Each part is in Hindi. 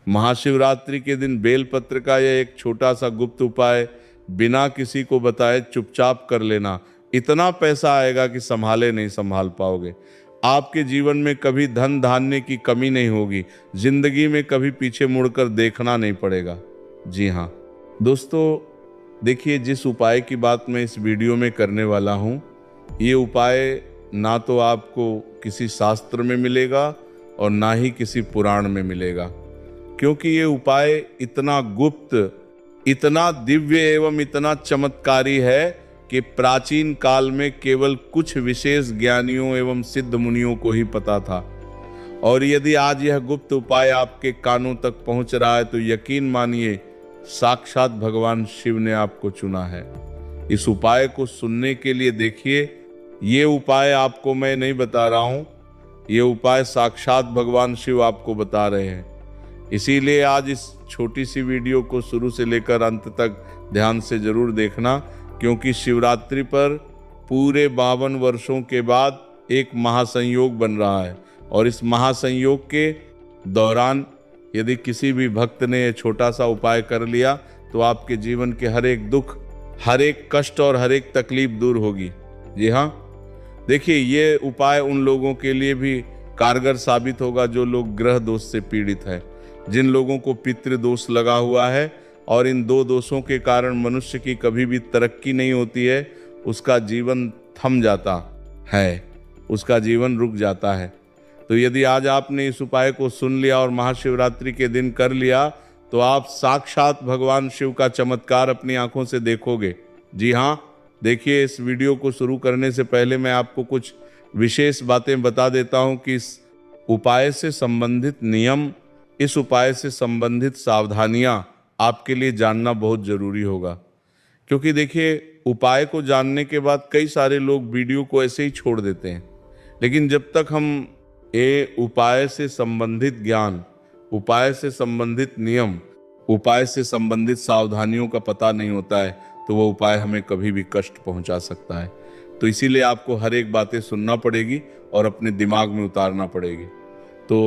महाशिवरात्रि के दिन बेलपत्र का यह एक छोटा सा गुप्त उपाय बिना किसी को बताए चुपचाप कर लेना, इतना पैसा आएगा कि संभाले नहीं संभाल पाओगे। आपके जीवन में कभी धन धान्य की कमी नहीं होगी, जिंदगी में कभी पीछे मुड़कर देखना नहीं पड़ेगा। जी हाँ दोस्तों, देखिए जिस उपाय की बात मैं इस वीडियो में करने वाला हूँ, ये उपाय ना तो आपको किसी शास्त्र में मिलेगा और ना ही किसी पुराण में मिलेगा, क्योंकि ये उपाय इतना गुप्त, इतना दिव्य एवं इतना चमत्कारी है कि प्राचीन काल में केवल कुछ विशेष ज्ञानियों एवं सिद्ध मुनियों को ही पता था। और यदि आज यह गुप्त उपाय आपके कानों तक पहुंच रहा है तो यकीन मानिए साक्षात भगवान शिव ने आपको चुना है इस उपाय को सुनने के लिए। देखिए, ये उपाय आपको मैं नहीं बता रहा हूं, ये उपाय साक्षात भगवान शिव आपको बता रहे हैं। इसीलिए आज इस छोटी सी वीडियो को शुरू से लेकर अंत तक ध्यान से जरूर देखना, क्योंकि शिवरात्रि पर पूरे 52 वर्षों के बाद एक महासंयोग बन रहा है। और इस महासंयोग के दौरान यदि किसी भी भक्त ने ये छोटा सा उपाय कर लिया तो आपके जीवन के हर एक दुख, हर एक कष्ट और हर एक तकलीफ दूर होगी। जी हाँ, देखिए ये उपाय उन लोगों के लिए भी कारगर साबित होगा जो लोग ग्रह दोष से पीड़ित हैं, जिन लोगों को पितृ दोष लगा हुआ है और इन दो दोषों के कारण मनुष्य की कभी भी तरक्की नहीं होती है, उसका जीवन थम जाता है, उसका जीवन रुक जाता है। तो यदि आज आपने इस उपाय को सुन लिया और महाशिवरात्रि के दिन कर लिया तो आप साक्षात भगवान शिव का चमत्कार अपनी आंखों से देखोगे। जी हाँ, देखिए इस वीडियो को शुरू करने से पहले मैं आपको कुछ विशेष बातें बता देता हूं कि इस उपाय से संबंधित नियम, इस उपाय से संबंधित सावधानियां आपके लिए जानना बहुत जरूरी होगा। क्योंकि देखिए, उपाय को जानने के बाद कई सारे लोग वीडियो को ऐसे ही छोड़ देते हैं, लेकिन जब तक हम ये उपाय से संबंधित ज्ञान, उपाय से संबंधित नियम, उपाय से संबंधित सावधानियों का पता नहीं होता है तो वो उपाय हमें कभी भी कष्ट पहुंचा सकता है। तो इसीलिए आपको हर एक बातें सुनना पड़ेगी और अपने दिमाग में उतारना पड़ेगी। तो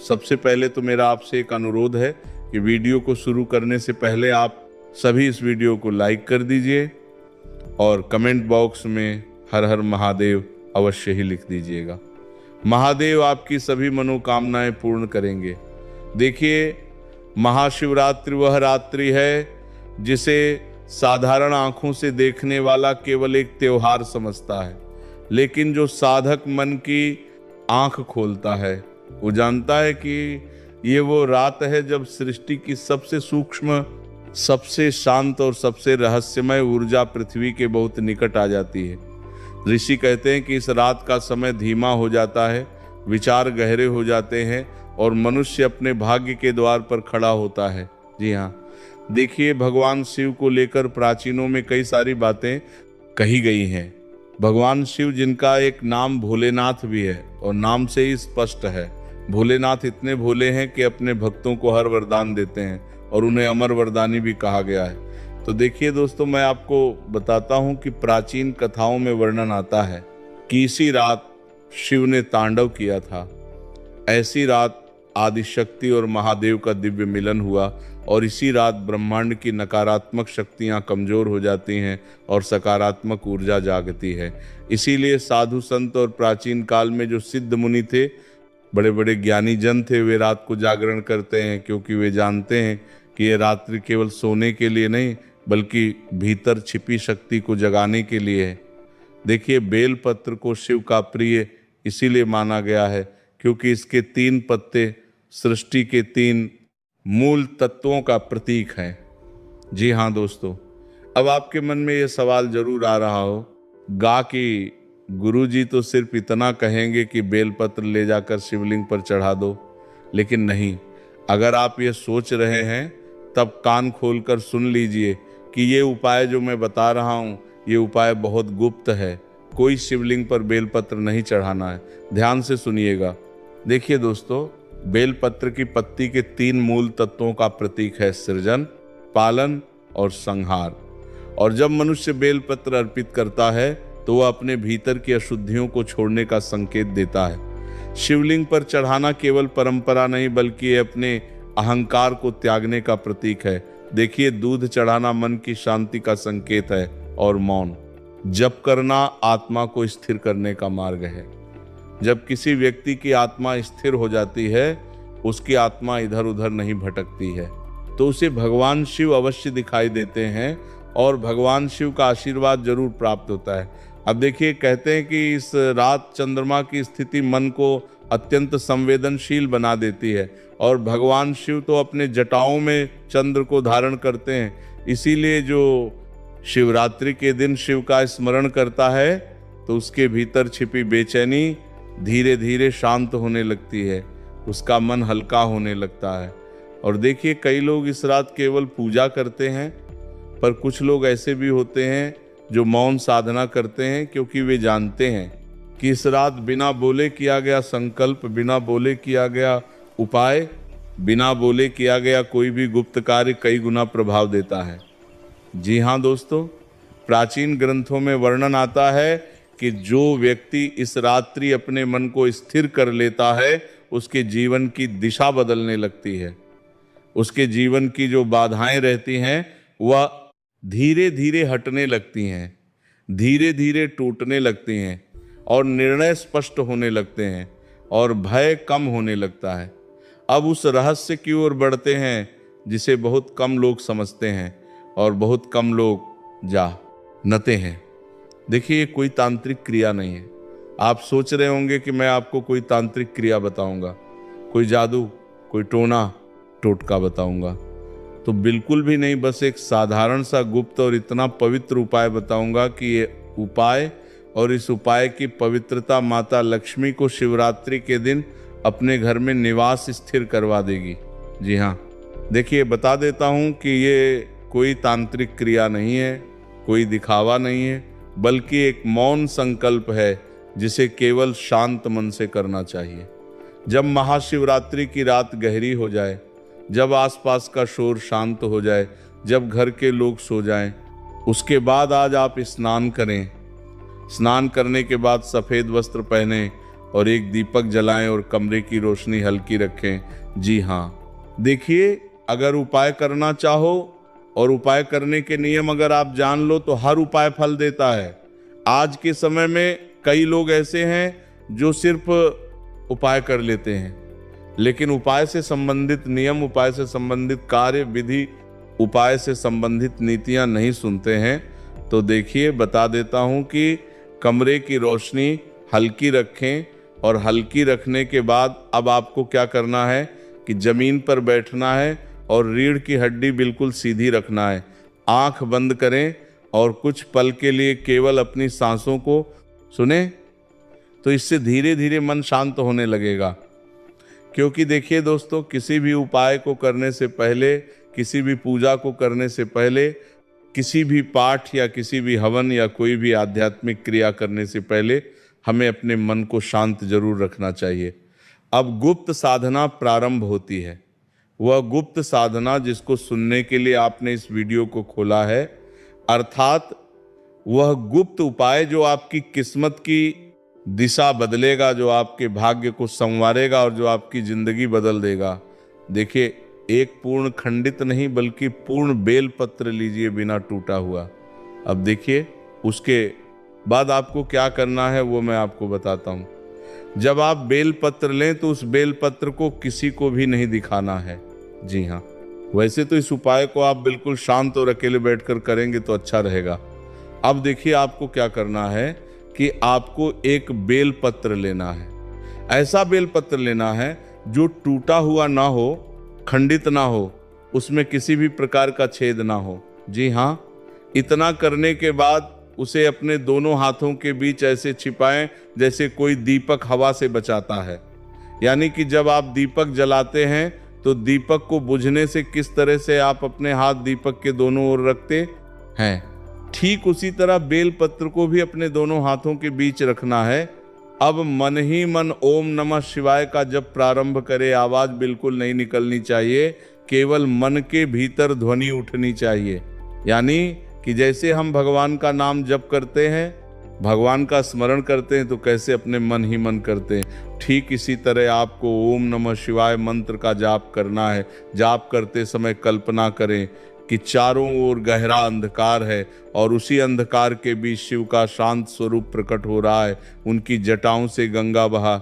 सबसे पहले तो मेरा आपसे एक अनुरोध है कि वीडियो को शुरू करने से पहले आप सभी इस वीडियो को लाइक कर दीजिए और कमेंट बॉक्स में हर हर महादेव अवश्य ही लिख दीजिएगा। महादेव आपकी सभी मनोकामनाएं पूर्ण करेंगे। देखिए, महाशिवरात्रि वह रात्रि है जिसे साधारण आंखों से देखने वाला केवल एक त्योहार समझता है, लेकिन जो साधक मन की आंख खोलता है वो जानता है कि ये वो रात है जब सृष्टि की सबसे सूक्ष्म, सबसे शांत और सबसे रहस्यमय ऊर्जा पृथ्वी के बहुत निकट आ जाती है। ऋषि कहते हैं कि इस रात का समय धीमा हो जाता है, विचार गहरे हो जाते हैं और मनुष्य अपने भाग्य के द्वार पर खड़ा होता है। जी हाँ, देखिए भगवान शिव को लेकर प्राचीनों में कई सारी बातें कही गई हैं। भगवान शिव, जिनका एक नाम भोलेनाथ भी है और नाम से ही स्पष्ट है, भोलेनाथ इतने भोले हैं कि अपने भक्तों को हर वरदान देते हैं और उन्हें अमर वरदानी भी कहा गया है। तो देखिए दोस्तों, मैं आपको बताता हूं कि प्राचीन कथाओं में वर्णन आता है कि इसी रात शिव ने तांडव किया था। ऐसी रात आदिशक्ति और महादेव का दिव्य मिलन हुआ और इसी रात ब्रह्मांड की नकारात्मक शक्तियां कमजोर हो जाती हैं और सकारात्मक ऊर्जा जागती है। इसीलिए साधु संत और प्राचीन काल में जो सिद्ध मुनि थे, बड़े बड़े ज्ञानी जन थे, वे रात को जागरण करते हैं, क्योंकि वे जानते हैं कि ये रात्रि केवल सोने के लिए नहीं बल्कि भीतर छिपी शक्ति को जगाने के लिए है। देखिए, बेलपत्र को शिव का प्रिय इसीलिए माना गया है क्योंकि इसके 3 पत्ते सृष्टि के 3 मूल तत्वों का प्रतीक हैं। जी हाँ दोस्तों, अब आपके मन में ये सवाल जरूर आ रहा होगा कि गुरुजी तो सिर्फ इतना कहेंगे कि बेलपत्र ले जाकर शिवलिंग पर चढ़ा दो, लेकिन नहीं। अगर आप ये सोच रहे हैं तब कान खोलकर सुन लीजिए कि ये उपाय जो मैं बता रहा हूँ, ये उपाय बहुत गुप्त है। कोई शिवलिंग पर बेलपत्र नहीं चढ़ाना है, ध्यान से सुनिएगा। देखिए दोस्तों, बेलपत्र की पत्ती के 3 मूल तत्वों का प्रतीक है सृजन, पालन और संहार। और जब मनुष्य बेलपत्र अर्पित करता है तो वह अपने भीतर की अशुद्धियों को छोड़ने का संकेत देता है। शिवलिंग पर चढ़ाना केवल परंपरा नहीं बल्कि अपने अहंकार को त्यागने का प्रतीक है। देखिए, दूध चढ़ाना मन की शांति का संकेत है और मौन जप करना आत्मा को स्थिर करने का मार्ग है। जब किसी व्यक्ति की आत्मा स्थिर हो जाती है, उसकी आत्मा इधर उधर नहीं भटकती है, तो उसे भगवान शिव अवश्य दिखाई देते हैं और भगवान शिव का आशीर्वाद जरूर प्राप्त होता है। अब देखिए, कहते हैं कि इस रात चंद्रमा की स्थिति मन को अत्यंत संवेदनशील बना देती है और भगवान शिव तो अपने जटाओं में चंद्र को धारण करते हैं। इसीलिए जो शिवरात्रि के दिन शिव का स्मरण करता है तो उसके भीतर छिपी बेचैनी धीरे धीरे शांत होने लगती है, उसका मन हल्का होने लगता है। और देखिए, कई लोग इस रात केवल पूजा करते हैं, पर कुछ लोग ऐसे भी होते हैं जो मौन साधना करते हैं, क्योंकि वे जानते हैं कि इस रात बिना बोले किया गया संकल्प, बिना बोले किया गया उपाय, बिना बोले किया गया कोई भी गुप्त कार्य कई गुना प्रभाव देता है। जी हाँ दोस्तों, प्राचीन ग्रंथों में वर्णन आता है कि जो व्यक्ति इस रात्रि अपने मन को स्थिर कर लेता है, उसके जीवन की दिशा बदलने लगती है। उसके जीवन की जो बाधाएं रहती हैं वह धीरे धीरे हटने लगती हैं, धीरे धीरे टूटने लगती हैं और निर्णय स्पष्ट होने लगते हैं और भय कम होने लगता है। अब उस रहस्य की ओर बढ़ते हैं जिसे बहुत कम लोग समझते हैं और बहुत कम लोग जानते हैं। देखिए, ये कोई तांत्रिक क्रिया नहीं है। आप सोच रहे होंगे कि मैं आपको कोई तांत्रिक क्रिया बताऊंगा, कोई जादू, कोई टोटका बताऊंगा, तो बिल्कुल भी नहीं। बस एक साधारण सा गुप्त और इतना पवित्र उपाय बताऊंगा कि ये उपाय और इस उपाय की पवित्रता माता लक्ष्मी को शिवरात्रि के दिन अपने घर में निवास स्थिर करवा देगी। जी हाँ, देखिए, बता देता हूँ कि ये कोई तांत्रिक क्रिया नहीं है, कोई दिखावा नहीं है, बल्कि एक मौन संकल्प है जिसे केवल शांत मन से करना चाहिए। जब महाशिवरात्रि की रात गहरी हो जाए, जब आसपास का शोर शांत हो जाए, जब घर के लोग सो जाएं, उसके बाद आज आप स्नान करें। स्नान करने के बाद सफ़ेद वस्त्र पहनें और एक दीपक जलाएं और कमरे की रोशनी हल्की रखें। जी हाँ, देखिए, अगर उपाय करना चाहो और उपाय करने के नियम अगर आप जान लो तो हर उपाय फल देता है। आज के समय में कई लोग ऐसे हैं जो सिर्फ उपाय कर लेते हैं, लेकिन उपाय से संबंधित नियम, उपाय से संबंधित कार्य विधि, उपाय से संबंधित नीतियां नहीं सुनते हैं। तो देखिए, बता देता हूं कि कमरे की रोशनी हल्की रखें और हल्की रखने के बाद अब आपको क्या करना है कि ज़मीन पर बैठना है और रीढ़ की हड्डी बिल्कुल सीधी रखना है। आंख बंद करें और कुछ पल के लिए केवल अपनी सांसों को सुने, तो इससे धीरे धीरे मन शांत होने लगेगा। क्योंकि देखिए दोस्तों, किसी भी उपाय को करने से पहले, किसी भी पूजा को करने से पहले, किसी भी पाठ या किसी भी हवन या कोई भी आध्यात्मिक क्रिया करने से पहले हमें अपने मन को शांत जरूर रखना चाहिए। अब गुप्त साधना प्रारंभ होती है। वह गुप्त साधना जिसको सुनने के लिए आपने इस वीडियो को खोला है, अर्थात वह गुप्त उपाय जो आपकी किस्मत की दिशा बदलेगा, जो आपके भाग्य को संवारेगा और जो आपकी जिंदगी बदल देगा। देखिए, एक पूर्ण खंडित नहीं बल्कि पूर्ण बेल पत्र लीजिए बिना टूटा हुआ। अब देखिए, उसके बाद आपको क्या करना है वो मैं आपको बताता हूँ। जब आप बेल पत्र लें तो उस बेल पत्र को किसी को भी नहीं दिखाना है। जी हाँ, वैसे तो इस उपाय को आप बिल्कुल शांत और अकेले बैठकर करेंगे तो अच्छा रहेगा। अब देखिए, आपको क्या करना है कि आपको एक बेल पत्र लेना है। ऐसा बेल पत्र लेना है जो टूटा हुआ ना हो, खंडित ना हो, उसमें किसी भी प्रकार का छेद ना हो। जी हाँ, इतना करने के बाद उसे अपने दोनों हाथों के बीच ऐसे छिपाएं जैसे कोई दीपक हवा से बचाता है। यानी कि जब आप दीपक जलाते हैं तो दीपक को बुझने से किस तरह से आप अपने हाथ दीपक के दोनों ओर रखते हैं, ठीक उसी तरह बेल पत्र को भी अपने दोनों हाथों के बीच रखना है। अब मन ही मन ओम नमः शिवाय का जब प्रारंभ करे, आवाज बिल्कुल नहीं निकलनी चाहिए, केवल मन के भीतर ध्वनि उठनी चाहिए। यानी कि जैसे हम भगवान का नाम जप करते हैं भगवान का स्मरण करते हैं तो कैसे अपने मन ही मन करते हैं, ठीक इसी तरह आपको ओम नमः शिवाय मंत्र का जाप करना है। जाप करते समय कल्पना करें कि चारों ओर गहरा अंधकार है और उसी अंधकार के बीच शिव का शांत स्वरूप प्रकट हो रहा है। उनकी जटाओं से गंगा बहा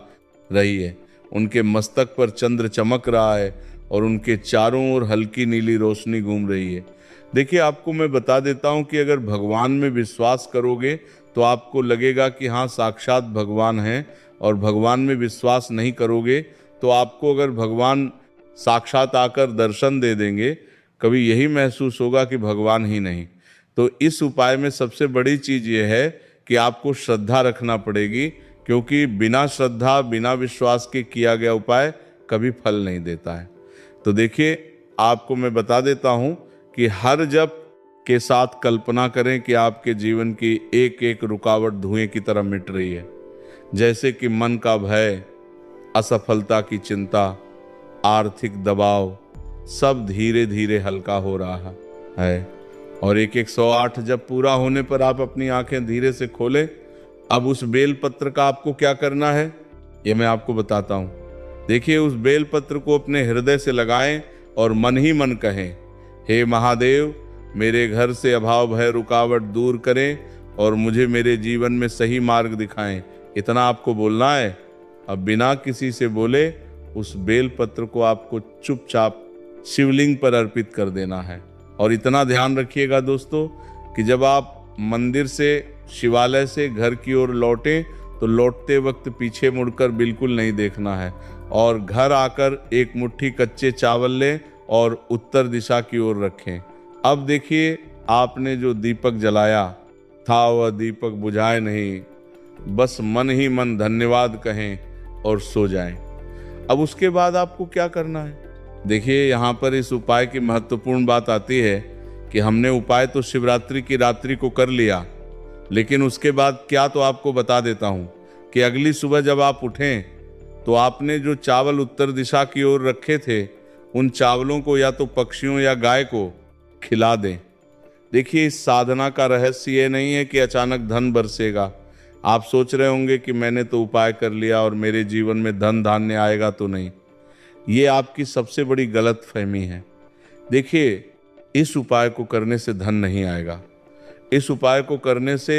रही है, उनके मस्तक पर चंद्र चमक रहा है और उनके चारों ओर हल्की नीली रोशनी घूम रही है। देखिए, आपको मैं बता देता हूं कि अगर भगवान में विश्वास करोगे तो आपको लगेगा कि हाँ साक्षात भगवान हैं, और भगवान में विश्वास नहीं करोगे तो आपको अगर भगवान साक्षात आकर दर्शन दे देंगे, कभी यही महसूस होगा कि भगवान ही नहीं। तो इस उपाय में सबसे बड़ी चीज़ ये है कि आपको श्रद्धा रखना पड़ेगी, क्योंकि बिना श्रद्धा बिना विश्वास के किया गया उपाय कभी फल नहीं देता है। तो देखिए, आपको मैं बता देता हूँ कि हर जप के साथ कल्पना करें कि आपके जीवन की एक एक रुकावट धुएं की तरह मिट रही है। जैसे कि मन का भय, असफलता की चिंता, आर्थिक दबाव, सब धीरे धीरे हल्का हो रहा है। और 108 जब पूरा होने पर आप अपनी आंखें धीरे से खोलें। अब उस बेलपत्र का आपको क्या करना है, ये मैं आपको बताता हूँ। देखिए, उस बेलपत्र को अपने हृदय से लगाएं और मन ही मन कहें, हे महादेव, मेरे घर से अभाव भय रुकावट दूर करें और मुझे मेरे जीवन में सही मार्ग दिखाएं। इतना आपको बोलना है। अब बिना किसी से बोले उस बेलपत्र को आपको चुपचाप शिवलिंग पर अर्पित कर देना है। और इतना ध्यान रखिएगा दोस्तों कि जब आप मंदिर से, शिवालय से घर की ओर लौटें तो लौटते वक्त पीछे मुड़कर बिल्कुल नहीं देखना है, और घर आकर एक मुट्ठी कच्चे चावल लें और उत्तर दिशा की ओर रखें। अब देखिए, आपने जो दीपक जलाया था वह दीपक बुझाए नहीं, बस मन ही मन धन्यवाद कहें और सो जाएं। अब उसके बाद आपको क्या करना है, देखिए यहाँ पर इस उपाय की महत्वपूर्ण बात आती है कि हमने उपाय तो शिवरात्रि की रात्रि को कर लिया, लेकिन उसके बाद क्या, तो आपको बता देता हूँ कि अगली सुबह जब आप उठें तो आपने जो चावल उत्तर दिशा की ओर रखे थे, उन चावलों को या तो पक्षियों या गाय को खिला दें। देखिए, इस साधना का रहस्य ये नहीं है कि अचानक धन बरसेगा। आप सोच रहे होंगे कि मैंने तो उपाय कर लिया और मेरे जीवन में धन धान्य आएगा तो नहीं। ये आपकी सबसे बड़ी गलत फहमी है। देखिए, इस उपाय को करने से धन नहीं आएगा। इस उपाय को करने से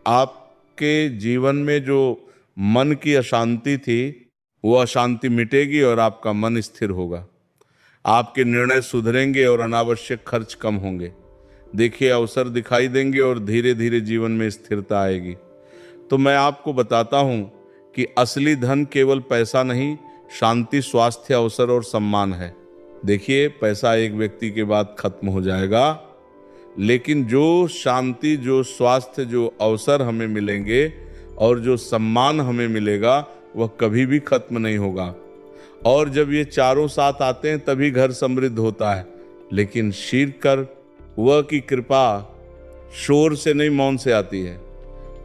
आपके जीवन में जो मन की अशांति थी वो अशांति मिटेगी और आपका मन स्थिर होगा। आपके निर्णय सुधरेंगे और अनावश्यक खर्च कम होंगे। देखिए, अवसर दिखाई देंगे और धीरे धीरे जीवन में स्थिरता आएगी। तो मैं आपको बताता हूँ कि असली धन केवल पैसा नहीं, शांति, स्वास्थ्य, अवसर और सम्मान है। देखिए, पैसा एक व्यक्ति के बाद खत्म हो जाएगा, लेकिन जो शांति, जो स्वास्थ्य, जो अवसर हमें मिलेंगे और जो सम्मान हमें मिलेगा वह कभी भी खत्म नहीं होगा। और जब ये चारों साथ आते हैं तभी घर समृद्ध होता है। लेकिन शीरकर वह की कृपा शोर से नहीं, मौन से आती है।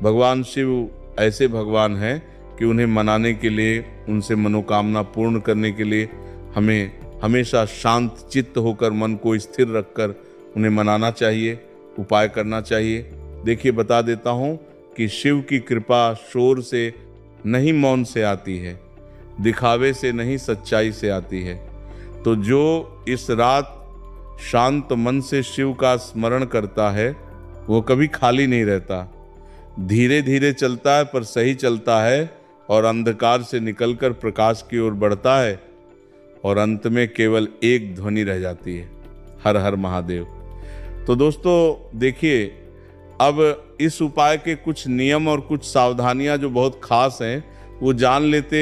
भगवान शिव ऐसे भगवान हैं कि उन्हें मनाने के लिए, उनसे मनोकामना पूर्ण करने के लिए हमें हमेशा शांत चित्त होकर, मन को स्थिर रखकर उन्हें मनाना चाहिए, उपाय करना चाहिए। देखिए, बता देता हूँ कि शिव की कृपा शोर से नहीं, मौन से आती है, दिखावे से नहीं, सच्चाई से आती है। तो जो इस रात शांत मन से शिव का स्मरण करता है वो कभी खाली नहीं रहता। धीरे धीरे चलता है पर सही चलता है, और अंधकार से निकलकर प्रकाश की ओर बढ़ता है, और अंत में केवल एक ध्वनि रह जाती है, हर हर महादेव। तो दोस्तों देखिए, अब इस उपाय के कुछ नियम और कुछ सावधानियां जो बहुत खास हैं वो जान लेते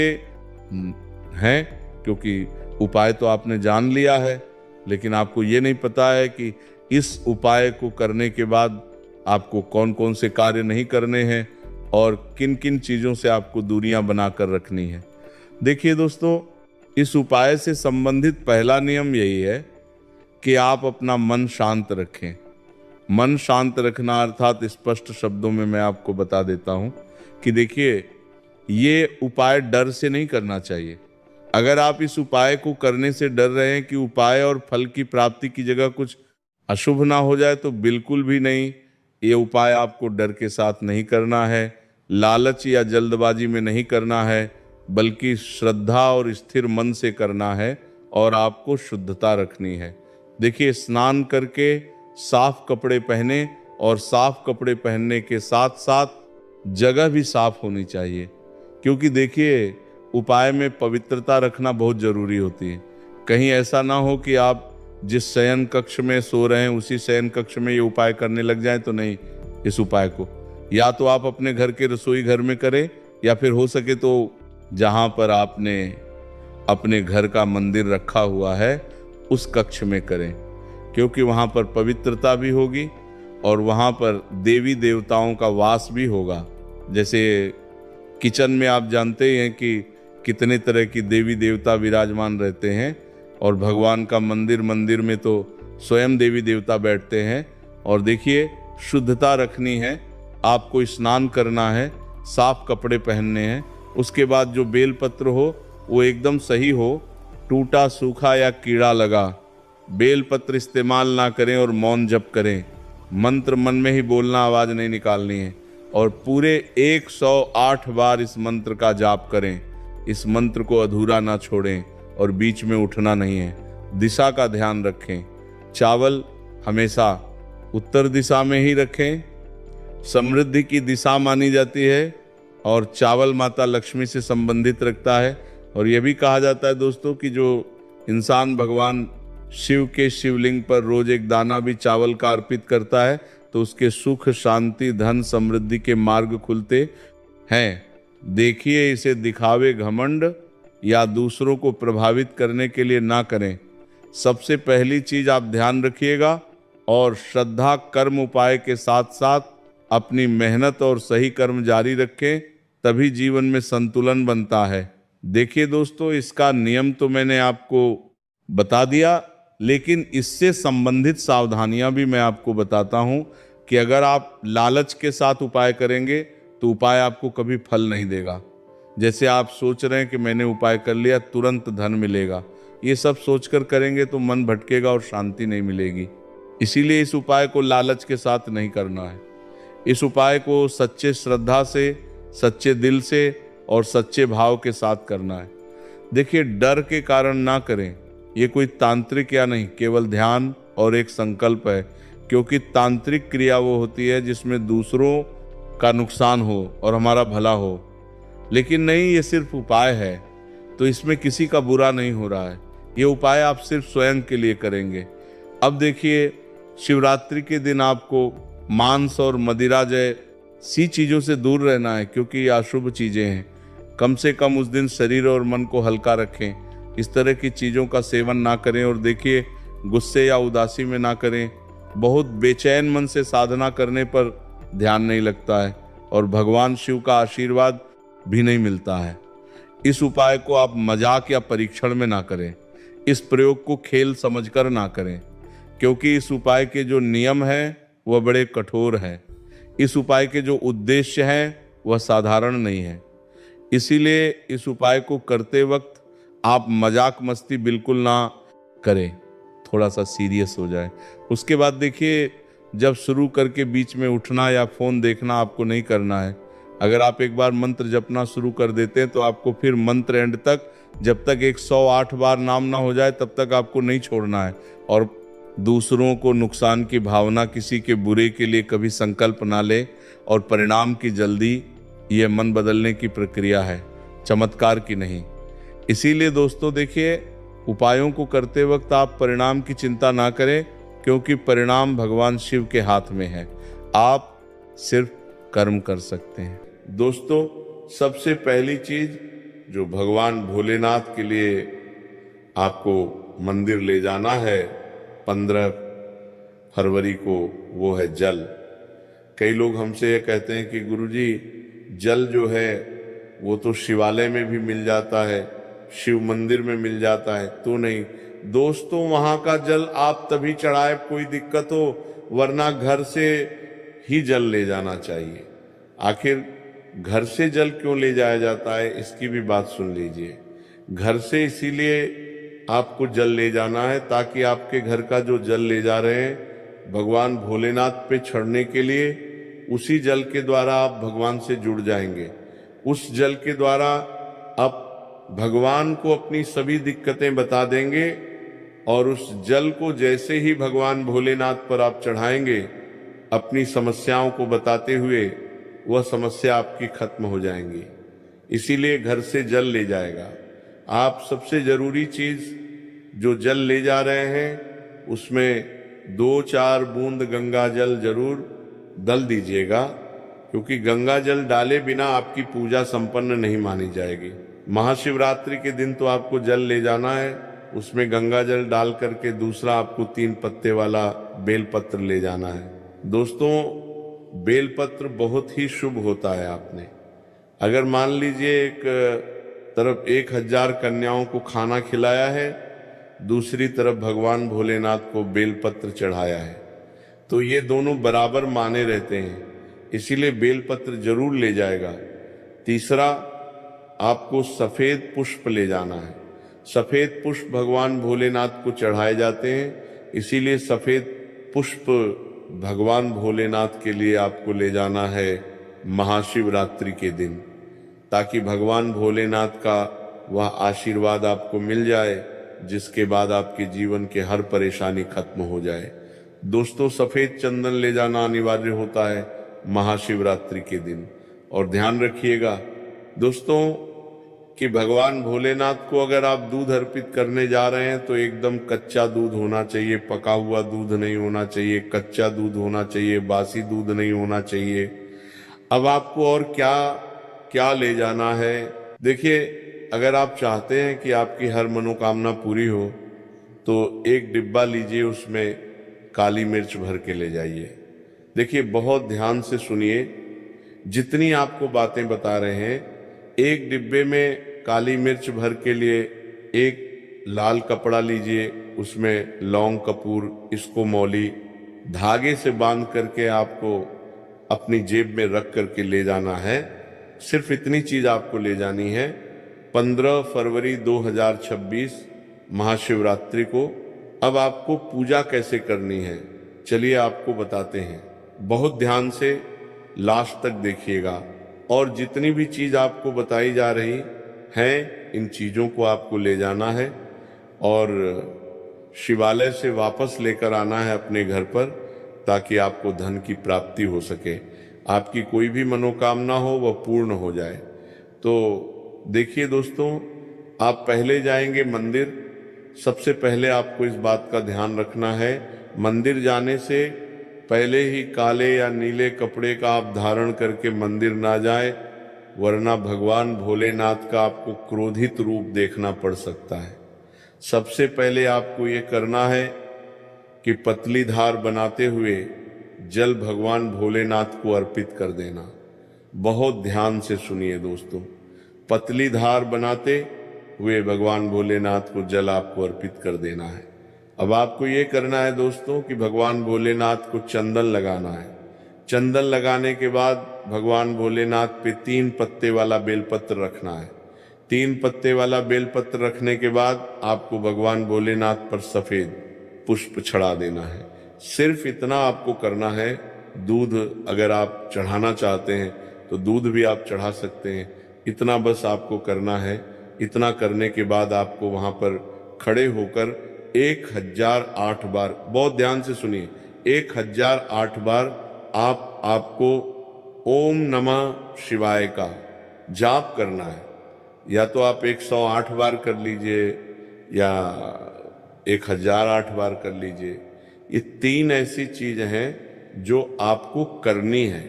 हैं, क्योंकि उपाय तो आपने जान लिया है, लेकिन आपको ये नहीं पता है कि इस उपाय को करने के बाद आपको कौन कौन से कार्य नहीं करने हैं और किन किन चीज़ों से आपको दूरियां बनाकर रखनी है। देखिए दोस्तों, इस उपाय से संबंधित पहला नियम यही है कि आप अपना मन शांत रखें। मन शांत रखना अर्थात स्पष्ट शब्दों में मैं आपको बता देता हूं कि देखिए, ये उपाय डर से नहीं करना चाहिए। अगर आप इस उपाय को करने से डर रहे हैं कि उपाय और फल की प्राप्ति की जगह कुछ अशुभ ना हो जाए, तो बिल्कुल भी नहीं। ये उपाय आपको डर के साथ नहीं करना है, लालच या जल्दबाजी में नहीं करना है, बल्कि श्रद्धा और स्थिर मन से करना है और आपको शुद्धता रखनी है। देखिए, स्नान करके साफ कपड़े पहने और साफ कपड़े पहनने के साथ साथ जगह भी साफ होनी चाहिए, क्योंकि देखिए उपाय में पवित्रता रखना बहुत जरूरी होती है। कहीं ऐसा ना हो कि आप जिस शयन कक्ष में सो रहे हैं उसी शयन कक्ष में ये उपाय करने लग जाएं, तो नहीं। इस उपाय को या तो आप अपने घर के रसोई घर में करें, या फिर हो सके तो जहां पर आपने अपने घर का मंदिर रखा हुआ है उस कक्ष में करें, क्योंकि वहां पर पवित्रता भी होगी और वहां पर देवी देवताओं का वास भी होगा। जैसे किचन में आप जानते हैं कि कितने तरह की देवी देवता विराजमान रहते हैं, और भगवान का मंदिर में तो स्वयं देवी देवता बैठते हैं। और देखिए, शुद्धता रखनी है, आपको स्नान करना है, साफ कपड़े पहनने हैं। उसके बाद जो बेलपत्र हो वो एकदम सही हो, टूटा सूखा या कीड़ा लगा बेलपत्र इस्तेमाल ना करें और मौन जप करें। मंत्र मन में ही बोलना, आवाज नहीं निकालनी है, और पूरे 108 बार इस मंत्र का जाप करें। इस मंत्र को अधूरा ना छोड़ें और बीच में उठना नहीं है। दिशा का ध्यान रखें, चावल हमेशा उत्तर दिशा में ही रखें। समृद्धि की दिशा मानी जाती है और चावल माता लक्ष्मी से संबंधित रखता है। और यह भी कहा जाता है दोस्तों कि जो इंसान भगवान शिव के शिवलिंग पर रोज एक दाना भी चावल का अर्पित करता है तो उसके सुख, शांति, धन, समृद्धि के मार्ग खुलते हैं। देखिए, इसे दिखावे, घमंड या दूसरों को प्रभावित करने के लिए ना करें। सबसे पहली चीज आप ध्यान रखिएगा, और श्रद्धा कर्म उपाय के साथ साथ अपनी मेहनत और सही कर्म जारी रखें, तभी जीवन में संतुलन बनता है। देखिए दोस्तों, इसका नियम तो मैंने आपको बता दिया, लेकिन इससे संबंधित सावधानियां भी मैं आपको बताता हूं कि अगर आप लालच के साथ उपाय करेंगे तो उपाय आपको कभी फल नहीं देगा। जैसे आप सोच रहे हैं कि मैंने उपाय कर लिया, तुरंत धन मिलेगा, ये सब सोचकर करेंगे तो मन भटकेगा और शांति नहीं मिलेगी। इसीलिए इस उपाय को लालच के साथ नहीं करना है। इस उपाय को सच्चे श्रद्धा से, सच्चे दिल से और सच्चे भाव के साथ करना है। देखिए, डर के कारण ना करें, ये कोई तांत्रिक या नहीं, केवल ध्यान और एक संकल्प है। क्योंकि तांत्रिक क्रिया वो होती है जिसमें दूसरों का नुकसान हो और हमारा भला हो, लेकिन नहीं, ये सिर्फ उपाय है, तो इसमें किसी का बुरा नहीं हो रहा है। ये उपाय आप सिर्फ स्वयं के लिए करेंगे। अब देखिए, शिवरात्रि के दिन आपको मांस और मदिरा जैसी चीज़ों से दूर रहना है, क्योंकि ये अशुभ चीज़ें हैं। कम से कम उस दिन शरीर और मन को हल्का रखें, इस तरह की चीज़ों का सेवन ना करें। और देखिए, गुस्से या उदासी में ना करें। बहुत बेचैन मन से साधना करने पर ध्यान नहीं लगता है और भगवान शिव का आशीर्वाद भी नहीं मिलता है। इस उपाय को आप मजाक या परीक्षण में ना करें। इस प्रयोग को खेल समझकर ना करें, क्योंकि इस उपाय के जो नियम हैं वह बड़े कठोर हैं। इस उपाय के जो उद्देश्य हैं वह साधारण नहीं है। इसीलिए इस उपाय को करते वक्त आप मजाक मस्ती बिल्कुल ना करें, थोड़ा सा सीरियस हो जाए। उसके बाद देखिए, जब शुरू करके बीच में उठना या फ़ोन देखना आपको नहीं करना है। अगर आप एक बार मंत्र जपना शुरू कर देते हैं तो आपको फिर मंत्र एंड तक, जब तक 108 बार नाम ना हो जाए तब तक आपको नहीं छोड़ना है। और दूसरों को नुकसान की भावना, किसी के बुरे के लिए कभी संकल्प ना ले, और परिणाम की जल्दी, ये मन बदलने की प्रक्रिया है, चमत्कार की नहीं। इसीलिए दोस्तों देखिए, उपायों को करते वक्त आप परिणाम की चिंता ना करें, क्योंकि परिणाम भगवान शिव के हाथ में है। आप सिर्फ कर्म कर सकते हैं। दोस्तों, सबसे पहली चीज जो भगवान भोलेनाथ के लिए आपको मंदिर ले जाना है 15 फरवरी को, वो है जल। कई लोग हमसे ये कहते हैं कि गुरुजी, जल जो है वो तो शिवालय में भी मिल जाता है, शिव मंदिर में मिल जाता है। तो नहीं दोस्तों, वहां का जल आप तभी चढ़ाए कोई दिक्कत हो, वरना घर से ही जल ले जाना चाहिए। आखिर घर से जल क्यों ले जाया जाता है, इसकी भी बात सुन लीजिए। घर से इसीलिए आपको जल ले जाना है ताकि आपके घर का जो जल ले जा रहे हैं भगवान भोलेनाथ पे चढ़ने के लिए उसी जल के द्वारा आप भगवान से जुड़ जाएंगे। उस जल के द्वारा आप भगवान को अपनी सभी दिक्कतें बता देंगे और उस जल को जैसे ही भगवान भोलेनाथ पर आप चढ़ाएंगे, अपनी समस्याओं को बताते हुए वह समस्या आपकी खत्म हो जाएंगी। इसीलिए घर से जल ले जाएगा। आप सबसे जरूरी चीज जो जल ले जा रहे हैं उसमें 2-4 बूंद गंगा जल जरूर डाल दीजिएगा, क्योंकि गंगा जल डाले बिना आपकी पूजा संपन्न नहीं मानी जाएगी। महाशिवरात्रि के दिन तो आपको जल ले जाना है, उसमें गंगा जल डाल करके दूसरा आपको 3 पत्ते वाला बेलपत्र ले जाना है। दोस्तों, बेलपत्र बहुत ही शुभ होता है। आपने अगर मान लीजिए एक तरफ 1000 कन्याओं को खाना खिलाया है, दूसरी तरफ भगवान भोलेनाथ को बेलपत्र चढ़ाया है, तो ये दोनों बराबर माने रहते हैं। इसीलिए बेलपत्र जरूर ले जाएगा। तीसरा, आपको सफेद पुष्प ले जाना है। सफेद पुष्प भगवान भोलेनाथ को चढ़ाए जाते हैं, इसीलिए सफेद पुष्प भगवान भोलेनाथ के लिए आपको ले जाना है महाशिवरात्रि के दिन, ताकि भगवान भोलेनाथ का वह आशीर्वाद आपको मिल जाए, जिसके बाद आपके जीवन के हर परेशानी खत्म हो जाए। दोस्तों, सफेद चंदन ले जाना अनिवार्य होता है महाशिवरात्रि के दिन। और ध्यान रखिएगा दोस्तों कि भगवान भोलेनाथ को अगर आप दूध अर्पित करने जा रहे हैं तो एकदम कच्चा दूध होना चाहिए, पका हुआ दूध नहीं होना चाहिए, कच्चा दूध होना चाहिए, बासी दूध नहीं होना चाहिए। अब आपको और क्या क्या ले जाना है? देखिए, अगर आप चाहते हैं कि आपकी हर मनोकामना पूरी हो तो एक डिब्बा लीजिए, उसमें काली मिर्च भर के ले जाइए। देखिए, बहुत ध्यान से सुनिए, जितनी आपको बातें बता रहे हैं, एक डिब्बे में काली मिर्च भर के लिए एक लाल कपड़ा लीजिए, उसमें लौंग कपूर, इसको मौली धागे से बांध करके आपको अपनी जेब में रख करके ले जाना है। सिर्फ इतनी चीज आपको ले जानी है। 15 फरवरी 2026 महाशिवरात्रि को। अब आपको पूजा कैसे करनी है, चलिए आपको बताते हैं। बहुत ध्यान से लास्ट तक देखिएगा, और जितनी भी चीज आपको बताई जा रही हैं, इन चीजों को आपको ले जाना है और शिवालय से वापस लेकर आना है अपने घर पर, ताकि आपको धन की प्राप्ति हो सके, आपकी कोई भी मनोकामना हो वह पूर्ण हो जाए। तो देखिए दोस्तों, आप पहले जाएंगे मंदिर। सबसे पहले आपको इस बात का ध्यान रखना है, मंदिर जाने से पहले ही काले या नीले कपड़े का आप धारण करके मंदिर ना जाए, वरना भगवान भोलेनाथ का आपको क्रोधित रूप देखना पड़ सकता है। सबसे पहले आपको ये करना है कि पतली धार बनाते हुए जल भगवान भोलेनाथ को अर्पित कर देना। बहुत ध्यान से सुनिए दोस्तों, पतली धार बनाते हुए भगवान भोलेनाथ को जल आपको अर्पित कर देना है। अब आपको ये करना है दोस्तों कि भगवान भोलेनाथ को चंदन लगाना है। चंदन लगाने के बाद भगवान भोलेनाथ पे 3 पत्ते वाला बेलपत्र रखना है। 3 पत्ते वाला बेलपत्र रखने के बाद आपको भगवान भोलेनाथ पर सफेद पुष्प चढ़ा देना है। सिर्फ इतना आपको करना है। दूध अगर आप चढ़ाना चाहते हैं तो दूध भी आप चढ़ा सकते हैं। इतना बस आपको करना है। इतना करने के बाद आपको वहां पर खड़े होकर 1008 बार, बहुत ध्यान से सुनिए, 1008 बार आपको ओम नमः शिवाय का जाप करना है। या तो आप 108 बार कर लीजिए या 1008 बार कर लीजिए। ये 3 ऐसी चीज हैं जो आपको करनी है।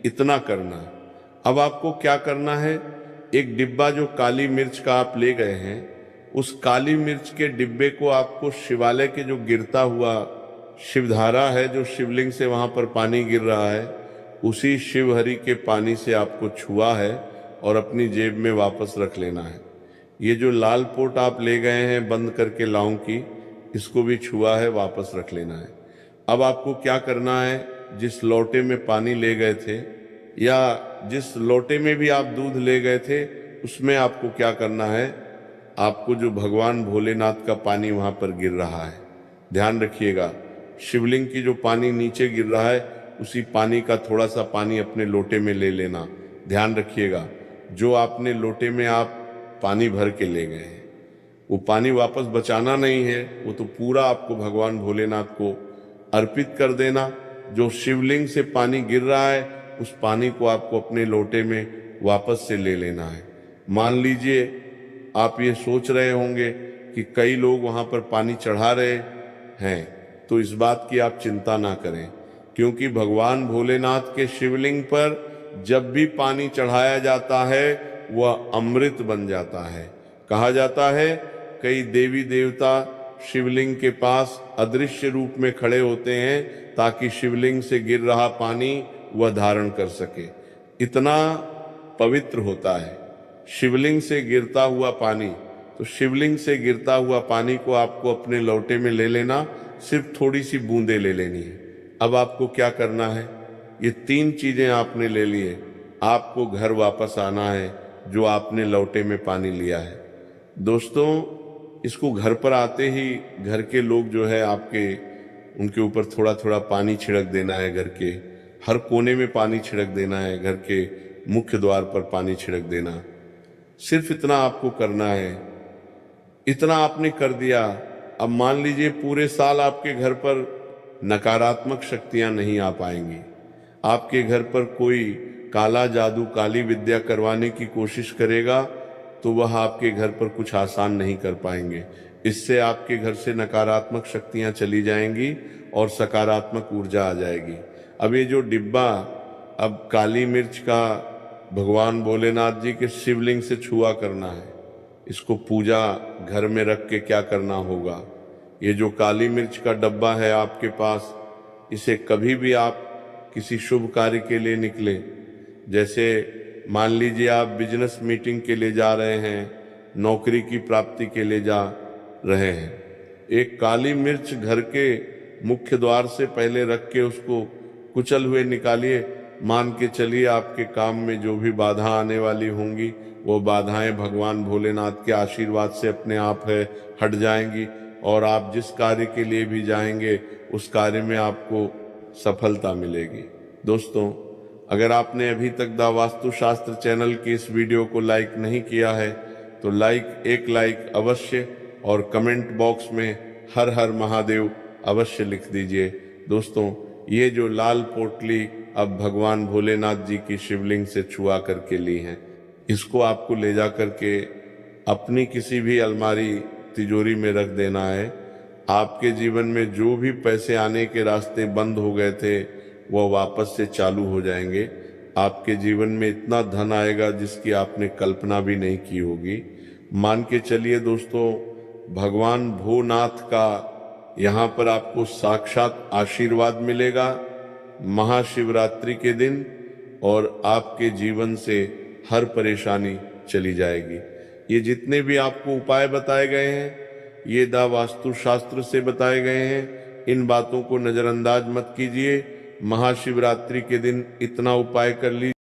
इतना करना है। अब आपको क्या करना है, एक डिब्बा जो काली मिर्च का आप ले गए हैं, उस काली मिर्च के डिब्बे को आपको शिवालय के जो गिरता हुआ शिवधारा है, जो शिवलिंग से वहां पर पानी गिर रहा है, उसी शिवहरि के पानी से आपको छुआ है और अपनी जेब में वापस रख लेना है। ये जो लाल पोट आप ले गए हैं बंद करके लौंग की, इसको भी छुआ है, वापस रख लेना है। अब आपको क्या करना है, जिस लोटे में पानी ले गए थे या जिस लोटे में भी आप दूध ले गए थे, उसमें आपको क्या करना है, आपको जो भगवान भोलेनाथ का पानी वहां पर गिर रहा है, ध्यान रखिएगा, शिवलिंग की जो पानी नीचे गिर रहा है उसी पानी का थोड़ा सा पानी अपने लोटे में ले लेना। ध्यान रखिएगा, जो आपने लोटे में आप पानी भर के ले गए हैं वो पानी वापस बचाना नहीं है, वो तो पूरा आपको भगवान भोलेनाथ को अर्पित कर देना। जो शिवलिंग से पानी गिर रहा है उस पानी को आपको अपने लोटे में वापस से ले लेना है। मान लीजिए आप ये सोच रहे होंगे कि कई लोग वहाँ पर पानी चढ़ा रहे हैं, तो इस बात की आप चिंता ना करें, क्योंकि भगवान भोलेनाथ के शिवलिंग पर जब भी पानी चढ़ाया जाता है वह अमृत बन जाता है। कहा जाता है कई देवी देवता शिवलिंग के पास अदृश्य रूप में खड़े होते हैं ताकि शिवलिंग से गिर रहा पानी वह धारण कर सके। इतना पवित्र होता है शिवलिंग से गिरता हुआ पानी। तो शिवलिंग से गिरता हुआ पानी को आपको अपने लोटे में ले लेना, सिर्फ थोड़ी सी बूंदे ले लेनी है। अब आपको क्या करना है, ये 3 चीजें आपने ले लिए, आपको घर वापस आना है जो आपने लोटे में पानी लिया है। दोस्तों, इसको घर पर आते ही घर के लोग जो है आपके उनके ऊपर थोड़ा थोड़ा पानी छिड़क देना है। घर के हर कोने में पानी छिड़क देना है, घर के मुख्य द्वार पर पानी छिड़क देना। सिर्फ इतना आपको करना है। इतना आपने कर दिया। अब मान लीजिए पूरे साल आपके घर पर नकारात्मक शक्तियां नहीं आ पाएंगी, आपके घर पर कोई काला जादू काली विद्या करवाने की कोशिश करेगा तो वह आपके घर पर कुछ आसान नहीं कर पाएंगे। इससे आपके घर से नकारात्मक शक्तियां चली जाएंगी और सकारात्मक ऊर्जा आ जाएगी। अब ये जो डिब्बा अब काली मिर्च का भगवान भोलेनाथ जी के शिवलिंग से छुआ करना है, इसको पूजा घर में रख के क्या करना होगा। ये जो काली मिर्च का डब्बा है आपके पास, इसे कभी भी आप किसी शुभ कार्य के लिए निकले, जैसे मान लीजिए आप बिजनेस मीटिंग के लिए जा रहे हैं, नौकरी की प्राप्ति के लिए जा रहे हैं, एक काली मिर्च घर के मुख्य द्वार से पहले रख के उसको कुचल हुए निकालिए। मान के चलिए आपके काम में जो भी बाधा आने वाली होंगी वो बाधाएं भगवान भोलेनाथ के आशीर्वाद से अपने आप है हट जाएंगी और आप जिस कार्य के लिए भी जाएंगे उस कार्य में आपको सफलता मिलेगी। दोस्तों, अगर आपने अभी तक द वास्तु शास्त्र चैनल की इस वीडियो को लाइक नहीं किया है तो एक लाइक अवश्य और कमेंट बॉक्स में हर हर महादेव अवश्य लिख दीजिए। दोस्तों, ये जो लाल पोटली अब भगवान भोलेनाथ जी की शिवलिंग से छुआ करके ली हैं, इसको आपको ले जा करके अपनी किसी भी अलमारी तिजोरी में रख देना है। आपके जीवन में जो भी पैसे आने के रास्ते बंद हो गए थे वो वापस से चालू हो जाएंगे। आपके जीवन में इतना धन आएगा जिसकी आपने कल्पना भी नहीं की होगी। मान के चलिए दोस्तों, भगवान भोलेनाथ का यहाँ पर आपको साक्षात आशीर्वाद मिलेगा महाशिवरात्रि के दिन और आपके जीवन से हर परेशानी चली जाएगी। ये जितने भी आपको उपाय बताए गए हैं ये द वास्तु शास्त्र से बताए गए हैं। इन बातों को नजरअंदाज मत कीजिए। महाशिवरात्रि के दिन इतना उपाय कर लीजिए।